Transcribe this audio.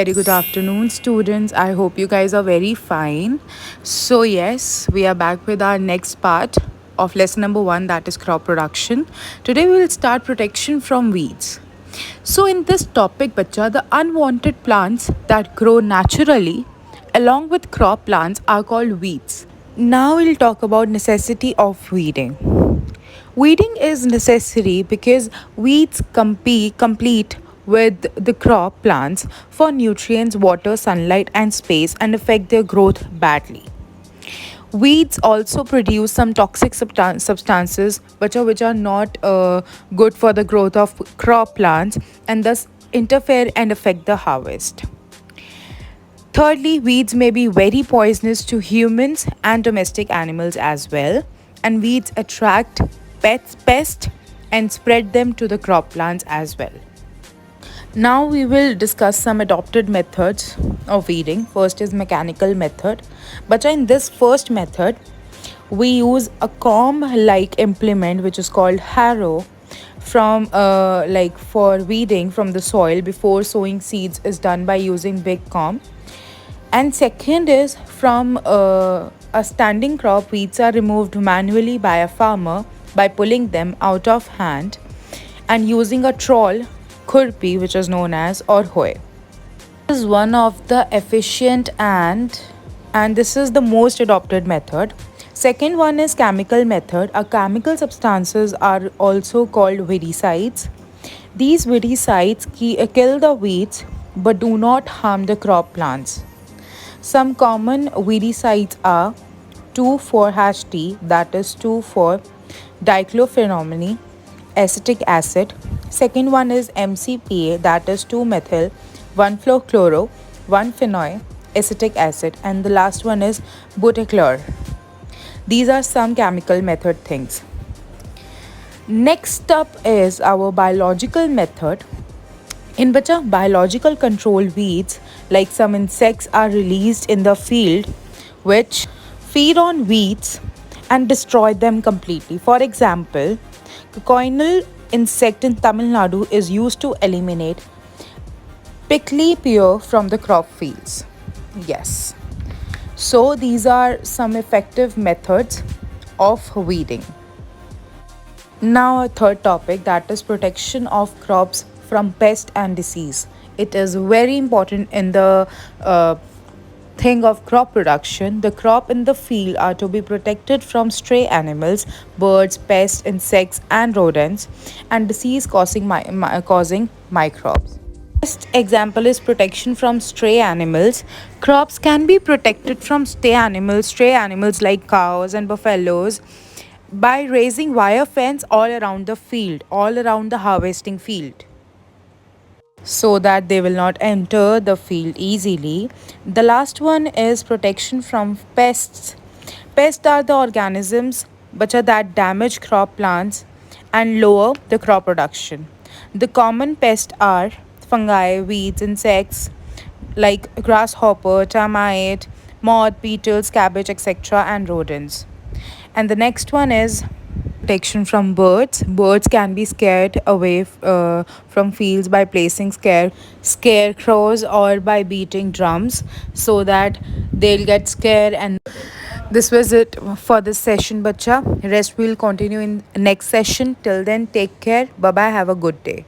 Very good afternoon, students. I hope you guys are very fine. So, yes, we are back with our next part of lesson number one, that is crop production. Today, we will start protection from weeds. So, in this topic, bacha, the unwanted plants that grow naturally along with crop plants are called weeds. Now, we'll talk about necessity of weeding. Weeding is necessary because weeds complete with the crop plants for nutrients, water, sunlight, and space and affect their growth badly. Weeds also produce some toxic substances which are not good for the growth of crop plants and thus interfere and affect the harvest. Thirdly, weeds may be very poisonous to humans and domestic animals as well, and weeds attract pests and spread them to the crop plants as well. Now we will discuss some adopted methods of weeding. First is mechanical method. But in this first method, we use a comb-like implement which is called harrow from for weeding from the soil before sowing seeds is done by using big comb. And second is from a standing crop, weeds are removed manually by a farmer by pulling them out of hand and using a trawl, khurpi, which is known as, or hoe. This is one of the efficient and this is the most adopted method. Second one is chemical method. A chemical substances are also called weedicides. These weedicides kill the weeds but do not harm the crop plants. Some common weedicides are 2,4-T, that is 2,4-dichlorphenamine acetic acid. Second one is MCPA, that is 2-methyl 1-fluorochloro 1-phenol acetic acid, and the last one is butachlor. These are some chemical method things. Next up is our biological method. In which biological control weeds like some insects are released in the field which feed on weeds and destroy them completely. For example, cochineal insect in Tamil Nadu is used to eliminate prickly pear from the crop fields. Yes. So these are some effective methods of weeding. Now, a third topic, that is protection of crops from pest and disease. It is very important in the thing of crop production. The crop in the field are to be protected from stray animals, birds, pests, insects, and rodents, and disease causing microbes. Best example is protection from stray animals. Crops can be protected from stray animals like cows and buffaloes by raising wire fence all around the field, all around the harvesting field, so that they will not enter the field easily. The last one is protection from pests. Pests are the organisms that damage crop plants and lower the crop production. The common pests are fungi, weeds, insects like grasshopper, termite, moth, beetles, cabbage, etc., and rodents. And the next one is protection from birds. Birds can be scared away from fields by placing scarecrows or by beating drums so that they'll get scared. And this was it for this session, bacha. Rest will continue in next session. Till then, take care. Bye bye. Have a good day.